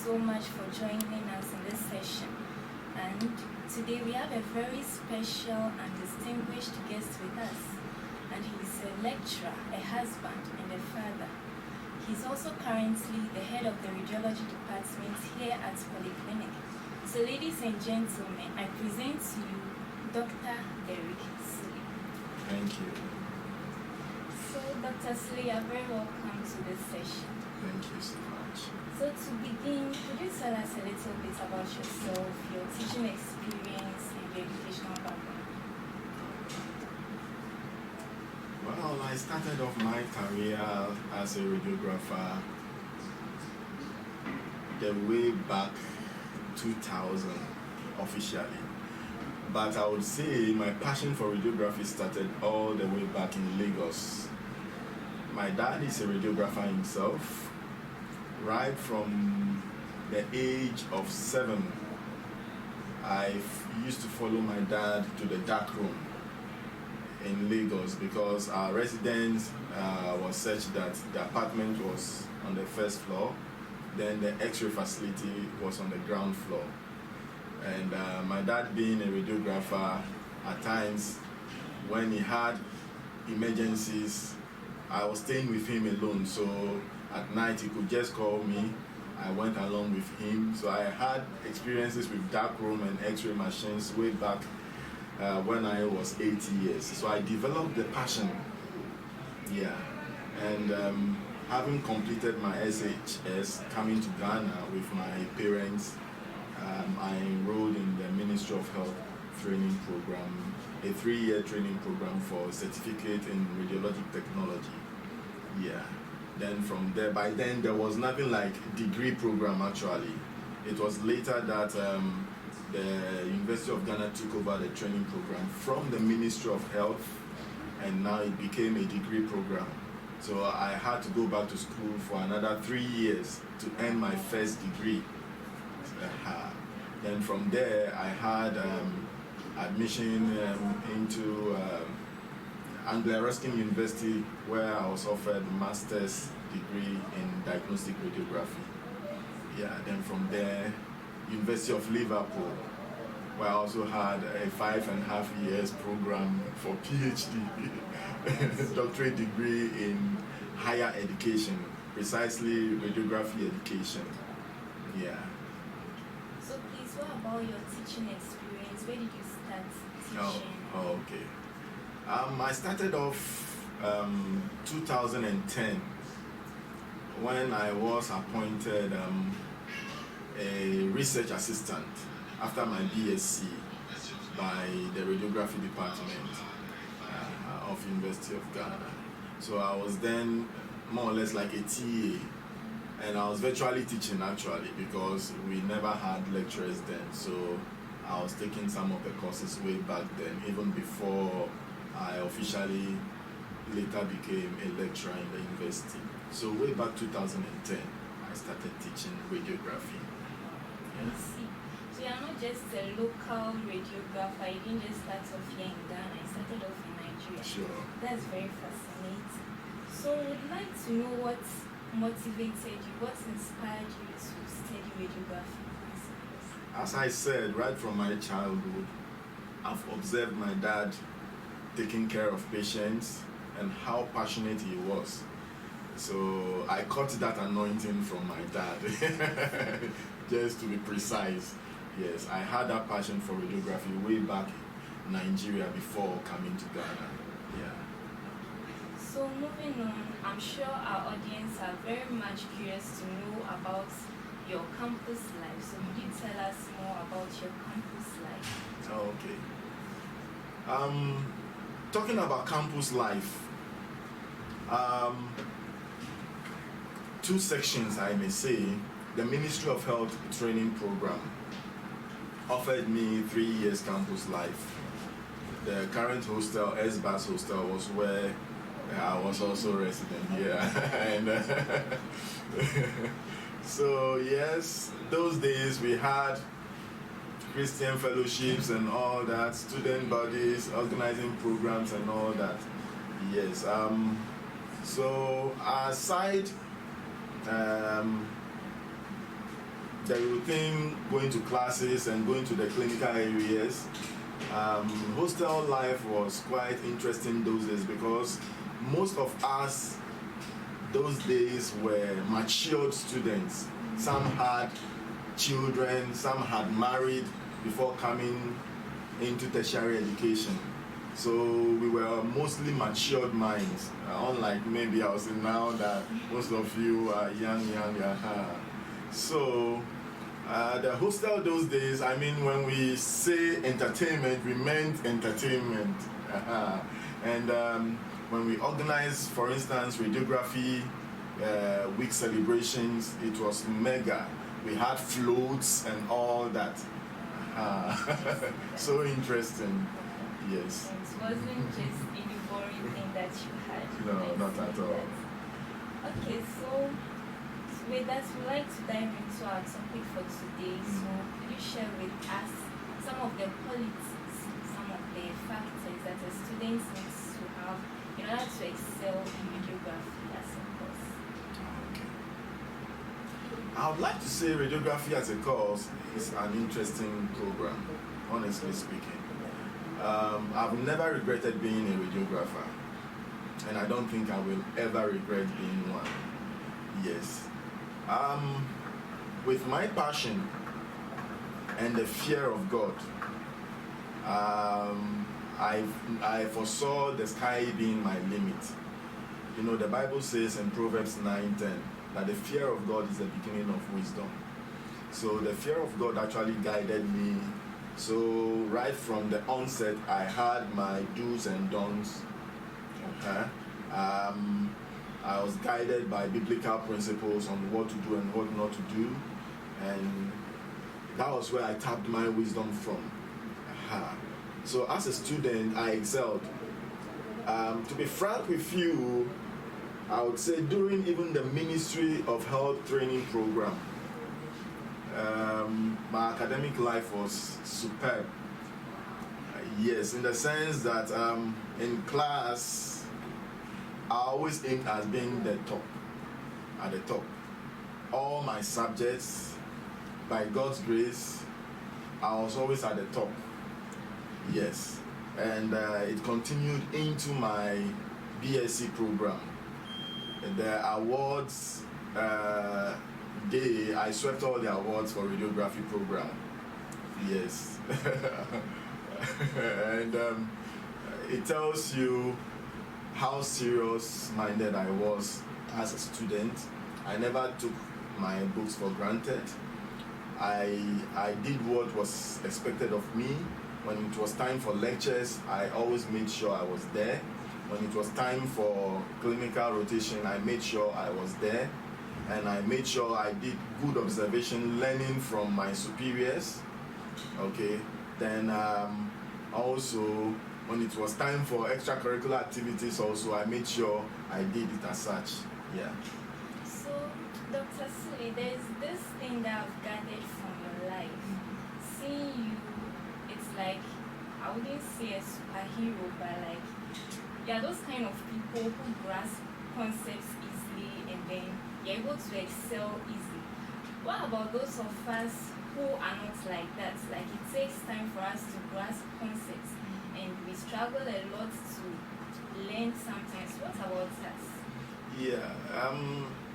so much for joining us in this session. And today we have a very special and distinguished guest with us. And he's a lecturer, a husband, and a father. He's also currently the head of the radiology department here at Polyclinic. So ladies and gentlemen, I present to you Dr. Derick Sule. Thank you. So Dr. Sule, you're very welcome to this session. Thank you so much. So to begin, could you tell us a little bit about yourself, your teaching experience, and your educational background? Well, I started off my career as a radiographer the way back 2000 officially. But I would say my passion for radiography started all the way back in Lagos. My dad is a radiographer himself. Right from the age of 7, I used to follow my dad to the dark room in Lagos because our residence was such that the apartment was on the first floor, then the X-ray facility was on the ground floor. And my dad being a radiographer, at times when he had emergencies, I was staying with him alone, so at night he could just call me. I went along with him, so I had experiences with dark room and X-ray machines way back when I was 80 years. So I developed the passion, and having completed my SHS, coming to Ghana with my parents, I enrolled in the Ministry of Health training program, a 3-year training program for certificate in radiologic technology. Then from there, by then there was nothing like degree program actually. It was later that the University of Ghana took over the training program from the Ministry of Health, and now it became a degree program. So I had to go back to school for another 3 years to earn my first degree. Then from there I had admission into Anglo-Ruskin University, where I was offered a master's degree in diagnostic radiography. Then from there, University of Liverpool, where I also had a 5.5 years program for PhD, doctorate degree in higher education, precisely radiography education. So please, what about your teaching experience? Where did you start teaching? Okay. I started off 2010 when I was appointed a research assistant after my BSc by the radiography department of University of Ghana. So I was then more or less like a TA, and I was virtually teaching actually because we never had lecturers then. So I was taking some of the courses way back then, even before I officially later became a lecturer in the university. So way back 2010, I started teaching radiography. I see. So you're not just a local radiographer, you didn't just start off here in Ghana, you started off in Nigeria. Sure. That's very fascinating. So we'd like to know what motivated you, what inspired you to study radiography? As I said, right from my childhood, I've observed my dad taking care of patients and how passionate he was. So I caught that anointing from my dad, just to be precise. Yes, I had that passion for radiography way back in Nigeria before coming to Ghana. So moving on, I'm sure our audience are very much curious to know about your campus life. So would you tell us more about your campus life? Okay. Talking about campus life, 2 sections I may say. The Ministry of Health training program offered me 3 years campus life. The current hostel, S-Bus hostel, was where I was also resident here. And so yes, those days we had Christian fellowships and all that, student bodies, organizing programs and all that. Yes. So aside the routine, going to classes and going to the clinical areas, hostel life was quite interesting those days because most of us those days were matured students. Some had children, some had married before coming into tertiary education. So we were mostly matured minds, unlike maybe I was in now that most of you are young. So the hostel those days, I mean, when we say entertainment, we meant entertainment. And when we organized, for instance, radiography week celebrations, it was mega. We had floats and all that. So interesting. Yes. It wasn't just any boring thing that you had. No, not at all. Okay, so with that, we'd like to dive into our topic for today. So could you share with us some of the politics, some of the factors that a student needs to have in order to excel in radiography as a course? Okay. I would like to say radiography as a course is an interesting program, honestly speaking. I've never regretted being a radiographer, and I don't think I will ever regret being one. Yes. With my passion and the fear of God, I foresaw the sky being my limit. You know, the Bible says in Proverbs 9:10 that the fear of God is the beginning of wisdom. So the fear of God actually guided me. So right from the onset, I had my do's and don'ts. I was guided by biblical principles on what to do and what not to do, and that was where I tapped my wisdom from. So as a student, I excelled. To be frank with you, I would say during even the Ministry of Health training program, my academic life was superb. Yes, in the sense that in class, I always aimed at being at the top. All my subjects, by God's grace, I was always at the top. Yes, and it continued into my BSc program. The awards day, I swept all the awards for radiography program. Yes. And it tells you how serious-minded I was as a student. I never took my books for granted. I did what was expected of me. When it was time for lectures, I always made sure I was there. When it was time for clinical rotation, I made sure I was there. And I made sure I did good observation, learning from my superiors. Okay. Then also, when it was time for extracurricular activities also, I made sure I did it as such. Yeah. So, Dr. Sule, there's this thing that I've gathered from your life. Seeing you, it's like, I wouldn't say a superhero, but like, you're those kind of people who grasp concepts easily and then you're able to excel easily. What about those of us who are not like that? Like, it takes time for us to grasp concepts and we struggle a lot to learn sometimes. What about us? Yeah,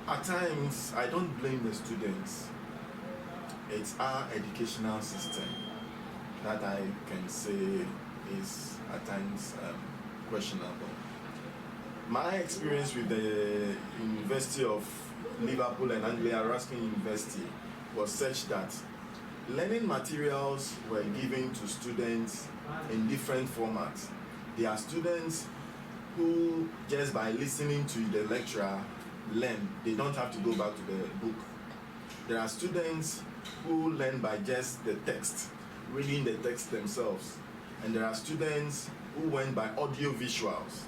at times I don't blame the students. It's our educational system that I can say is at times questionable. My experience with the University of Liverpool and Anglia Ruskin University was such that learning materials were given to students in different formats. There are students who, just by listening to the lecturer, learn. They don't have to go back to the book. There are students who learn by just the text, reading the text themselves. And there are students who went by audio visuals.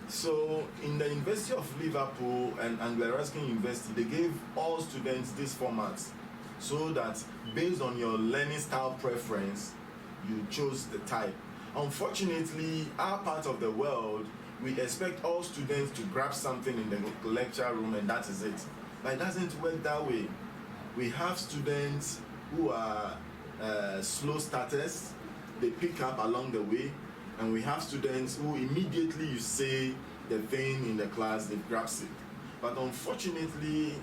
So in the University of Liverpool and Anglia Ruskin University, they gave all students these formats so that based on your learning style preference, you chose the type. Unfortunately, our part of the world, we expect all students to grab something in the lecture room and that is it. But it doesn't work that way. We have students who are slow starters, they pick up along the way, and we have students who immediately you say the thing in the class, they grasp it. But unfortunately,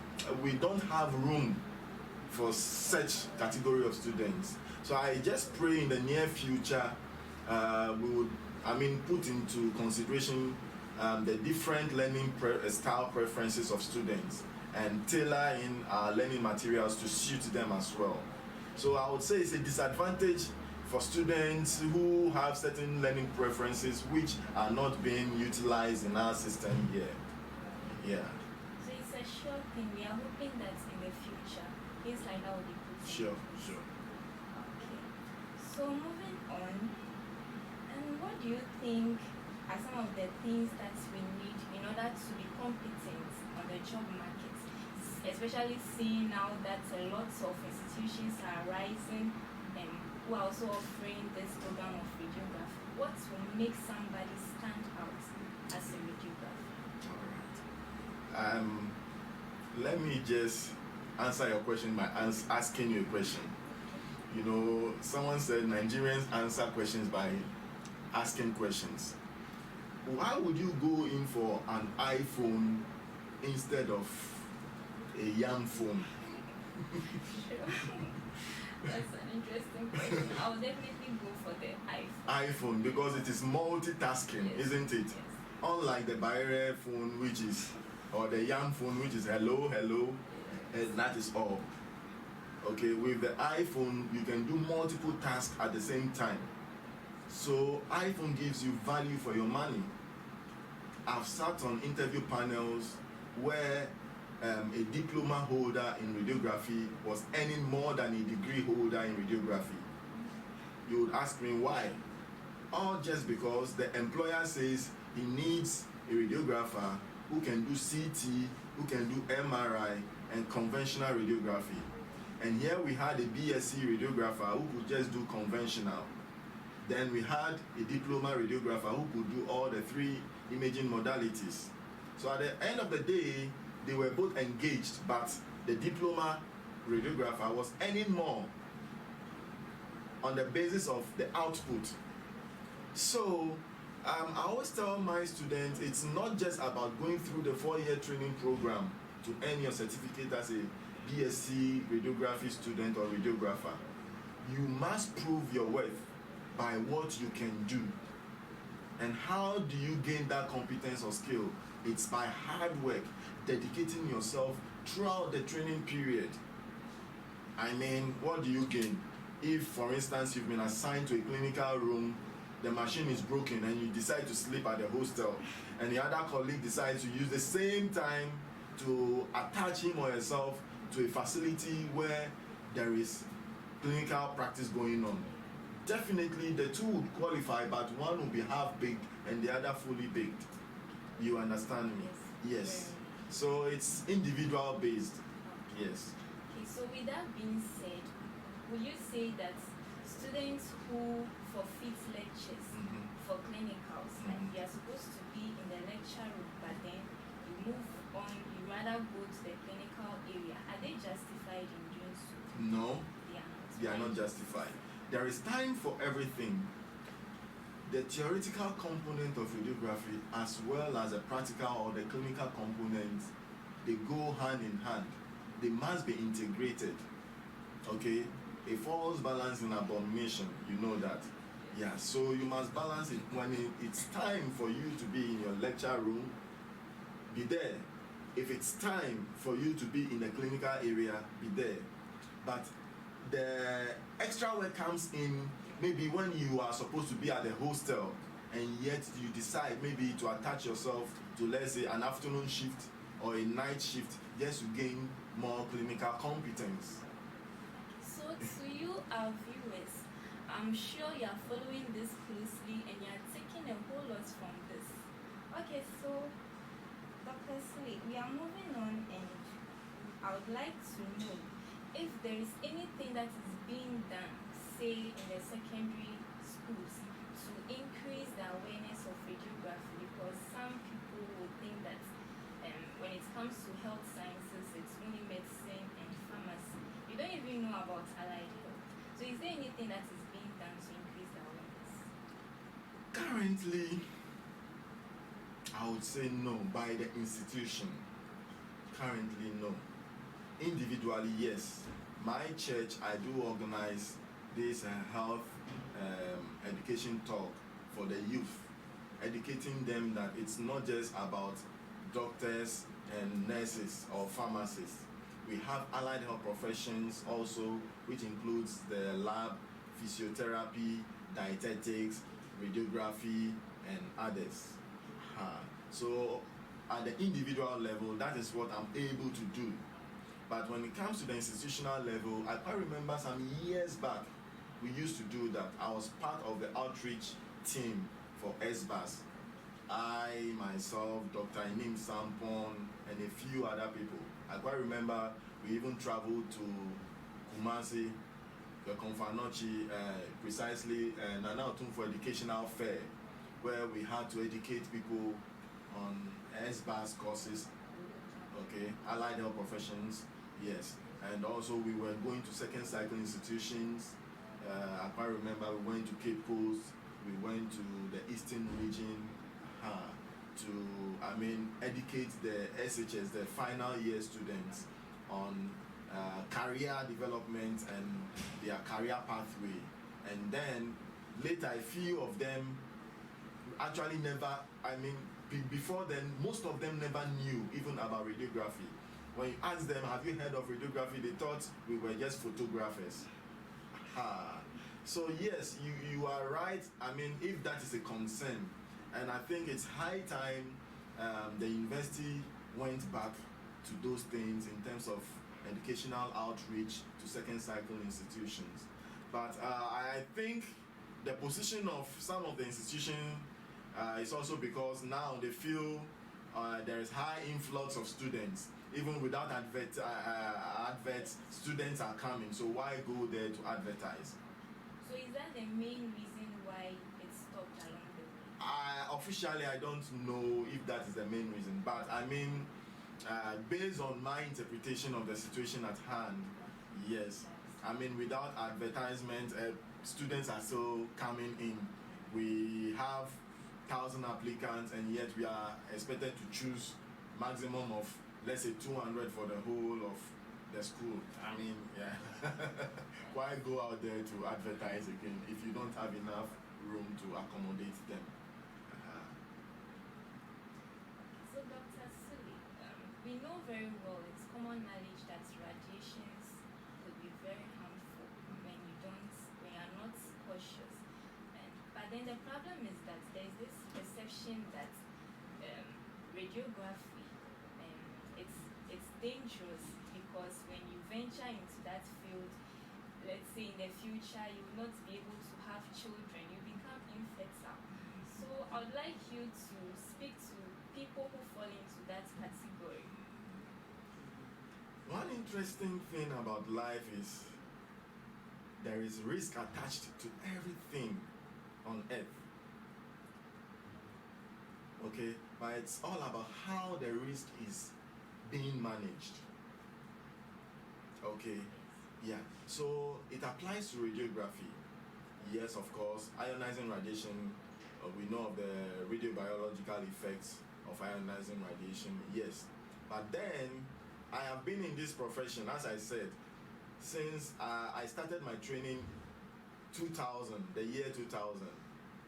we don't have room for such category of students. So I just pray in the near future we would, put into consideration the different learning style preferences of students and tailor in our learning materials to suit them as well. So I would say it's a disadvantage for students who have certain learning preferences which are not being utilized in our system here. Yeah. So it's a sure thing. We are hoping that in the future, things like that will be put. Sure. Okay. So moving on, and what do you think are some of the things that we need in order to be competent on the job market? Especially seeing now that a lot of institutions are rising and who are also offering this program of radiography. What will make somebody stand out as a radiographer? All right. Let me just answer your question by asking you a question. You know, someone said Nigerians answer questions by asking questions. Why would you go in for an iPhone instead of a young phone? Sure. That's an interesting question. I would definitely go for the iPhone. Because it is multitasking, yes. Isn't it? Yes. Unlike the Barrier phone, or the young phone, which is hello, and that is all. Okay, with the iPhone, you can do multiple tasks at the same time. So iPhone gives you value for your money. I've sat on interview panels where a diploma holder in radiography was earning more than a degree holder in radiography. You would ask me why? All just because the employer says he needs a radiographer who can do CT, who can do MRI and conventional radiography. And here we had a BSc radiographer who could just do conventional. Then we had a diploma radiographer who could do all the three imaging modalities. So at the end of the day, they were both engaged, but the diploma radiographer was earning more on the basis of the output. So I always tell my students, it's not just about going through the 4-year training program to earn your certificate as a BSc radiography student or radiographer. You must prove your worth by what you can do. And how do you gain that competence or skill? It's by hard work, dedicating yourself throughout the training period. What do you gain? If, for instance, you've been assigned to a clinical room, the machine is broken and you decide to sleep at the hostel, and the other colleague decides to use the same time to attach him or herself to a facility where there is clinical practice going on. Definitely the two would qualify, but one will be half-baked and the other fully baked. You understand me? Yes. So it's individual based. Yes. Okay, so with that being said, would you say that students who forfeit lectures for clinicals, and you are supposed to be in the lecture room, but then you move on, you rather go to the clinical area, are they justified in doing so? No, they are not justified. There is time for everything. The theoretical component of radiography as well as the practical or the clinical component, they go hand in hand. They must be integrated. Okay? A false balance in abomination, you know that. Yeah, so you must balance it. When it's time for you to be in your lecture room, be there. If it's time for you to be in the clinical area, be there. But the extra work comes in maybe when you are supposed to be at the hostel and yet you decide maybe to attach yourself to, let's say, an afternoon shift or a night shift just to gain more clinical competence. So to you, our viewers, I'm sure you are following this closely and you are taking a whole lot from this. Okay, so Dr. Sule, we are moving on, and I would like to know if there is anything that is being done, say in the secondary schools, to increase the awareness of radiography, because some people would think that when it comes to health sciences, it's only medicine and pharmacy. there anything that is being done to increase the awareness? Currently, I would say no, by the institution. Currently, no. Individually, yes. My church, I do organize this health education talk for the youth, educating them that it's not just about doctors and nurses or pharmacists. We have allied health professions also, which includes the lab, physiotherapy, dietetics, radiography, and others. So at the individual level, that is what I'm able to do. But when it comes to the institutional level, I quite remember some years back, we used to do that. I was part of the outreach team for SBAS. I, myself, Dr. Inim Sampon, and a few other people. I quite remember we even traveled to Kumasi, the Konfanochi, precisely Nana Otum for Educational Fair, where we had to educate people on SBAS courses, okay, allied health professions, yes. And also we were going to second cycle institutions. I quite remember we went to Cape Coast, we went to the Eastern region to, educate the SHS, the final year students, on career development and their career pathway. And then later a few of them actually never, before then, most of them never knew even about radiography. When you ask them, have you heard of radiography, they thought we were just photographers. So yes, you are right. If that is a concern, and I think it's high time the university went back to those things in terms of educational outreach to second cycle institutions. But I think the position of some of the institutions is also because now they feel there is high influx of students. Even without adverts, students are coming. So why go there to advertise? So is that the main reason why it stopped along the way? Officially, I don't know if that is the main reason. But based on my interpretation of the situation at hand, yes. Without advertisement, students are still coming in. We have 1,000 applicants, and yet we are expected to choose maximum of, let's say, 200 for the whole of the school. Why go out there to advertise again if you don't have enough room to accommodate them? So Dr. Sule, we know very well, it's common knowledge that radiations could be very harmful when you are not cautious. But then the problem is that there's this perception that radiography, it's dangerous, because when you venture into that field, let's say in the future you will not be able to have children, you become infertile. So I would like you to speak to people who fall into that category. One interesting thing about life is there is risk attached to everything on earth. Okay, but it's all about how the risk is being managed. Okay, yeah. So it applies to radiography. Yes, of course, ionizing radiation. We know of the radiobiological effects of ionizing radiation. Yes, but then I have been in this profession, as I said, since I started my training 2000, the year 2000.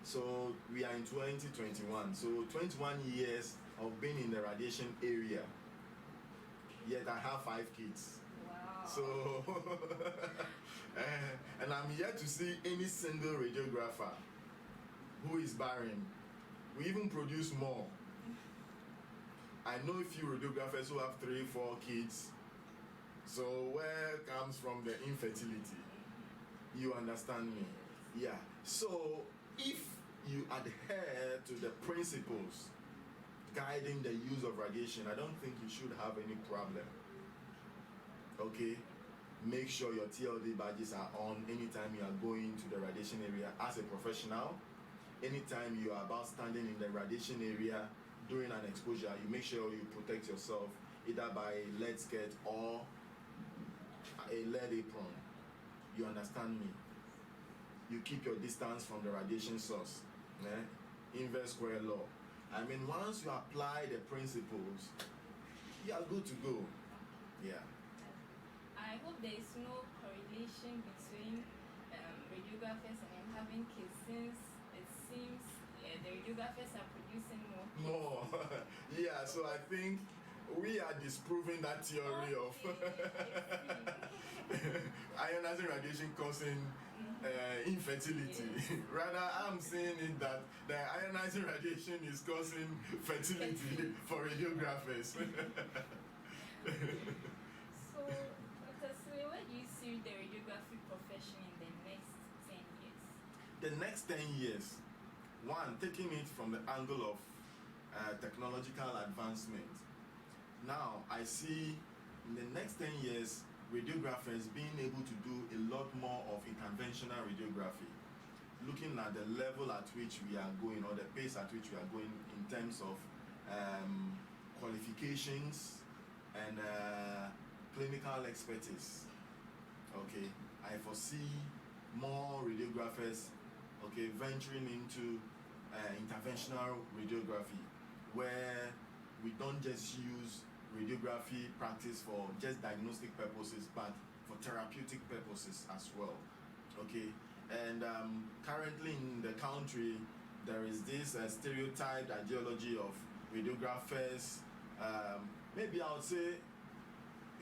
So we are in 2021. So 21 years of being in the radiation area. Yet I have 5 kids. Wow. So, and I'm yet to see any single radiographer who is barren. We even produce more. I know a few radiographers who have 3, 4 kids. So where comes from the infertility? You understand me? Yeah. So if you adhere to the principles guiding the use of radiation, I don't think you should have any problem. Okay? Make sure your TLD badges are on anytime you are going to the radiation area as a professional. Anytime you are about standing in the radiation area during an exposure, you make sure you protect yourself either by a lead skirt or a lead apron. You understand me? you keep your distance from the radiation source. Inverse square law. I mean, once you apply the principles, you are good to go. Yeah. I hope there is no correlation between radiographers and having kids, since it seems the radiographers are producing more kids. More. Yeah, so I think we are disproving that theory of ionizing radiation causing infertility. Yes. Rather, I'm saying it that the ionizing radiation is causing fertility for radiographers. So, Dr. Sule, where do you see the radiography profession in the next 10 years? The next 10 years, one, taking it from the angle of technological advancement. Now, I see in the next 10 years, radiographers being able to do a lot more of interventional radiography, looking at the level at which we are going, or the pace at which we are going in terms of qualifications and clinical expertise. Okay, I foresee more radiographers, okay, venturing into interventional radiography, where we don't just use radiography practice for just diagnostic purposes, but for therapeutic purposes as well. Okay, and currently in the country, there is this stereotyped ideology of radiographers. Maybe I would say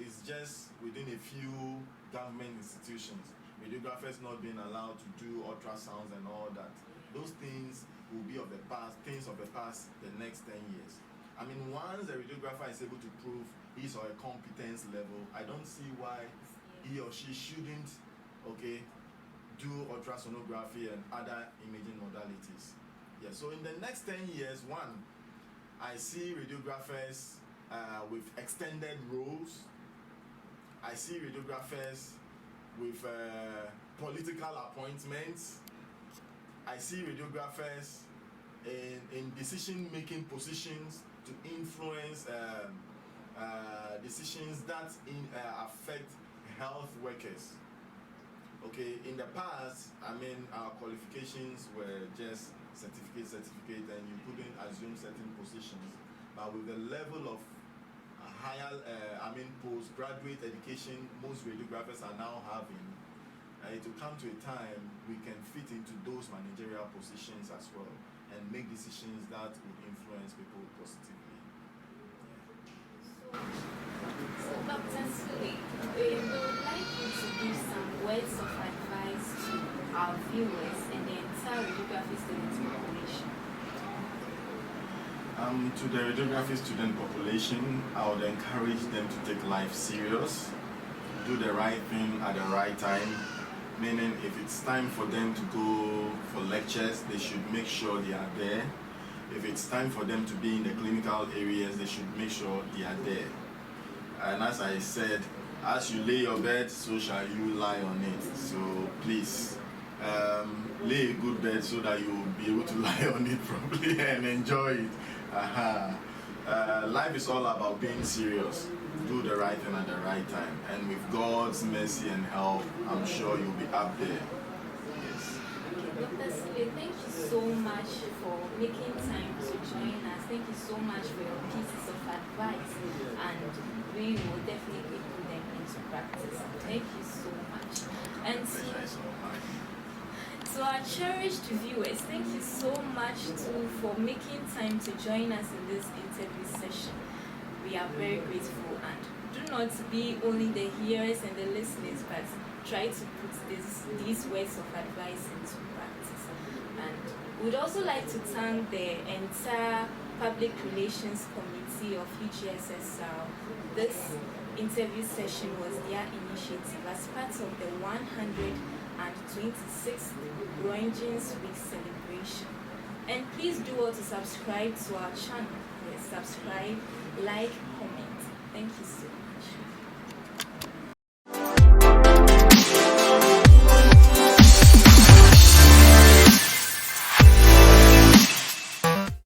it's just within a few government institutions. Radiographers not being allowed to do ultrasounds and all that. Those things will be of the past, things of the past the next 10 years. I mean, once a radiographer is able to prove his or her competence level, I don't see why he or she shouldn't, okay, do ultrasonography and other imaging modalities. Yeah, so in the next 10 years, one, I see radiographers with extended roles. I see radiographers with political appointments. I see radiographers in decision-making positions to influence decisions that affect health workers. Okay, in the past, I mean, our qualifications were just certificate, and you couldn't assume certain positions. But with the level of higher, postgraduate education most radiographers are now having, it will come to a time we can fit into those managerial positions as well and make decisions that would influence people positively. So Dr. Sule, we would like you to give some words of advice to our viewers and the entire radiography student population. To the radiography student population, I would encourage them to take life serious, do the right thing at the right time. Meaning, if it's time for them to go for lectures, they should make sure they are there. If it's time for them to be in the clinical areas, they should make sure they are there. And as I said, as you lay your bed, so shall you lie on it. So please, lay a good bed so that you will be able to lie on it properly and enjoy it. Life is all about being serious. Do the right thing at the right time, and with God's mercy and help, I'm sure you'll be up there. Yes. Dr. Sule, thank you so much for making time to join us. Thank you so much for your pieces of advice, and we will definitely put them into practice. Thank you so much. And to our cherished viewers, thank you so much too for making time to join us in this interview session. We are very grateful, and do not be only the hearers and the listeners, but try to put these words of advice into practice. And we'd also like to thank the entire Public Relations Committee of UGSSR. This interview session was their initiative as part of the 126th Roentgen's Week celebration. And please do well to subscribe to our channel. Yes, subscribe, like, comment. Thank you so much.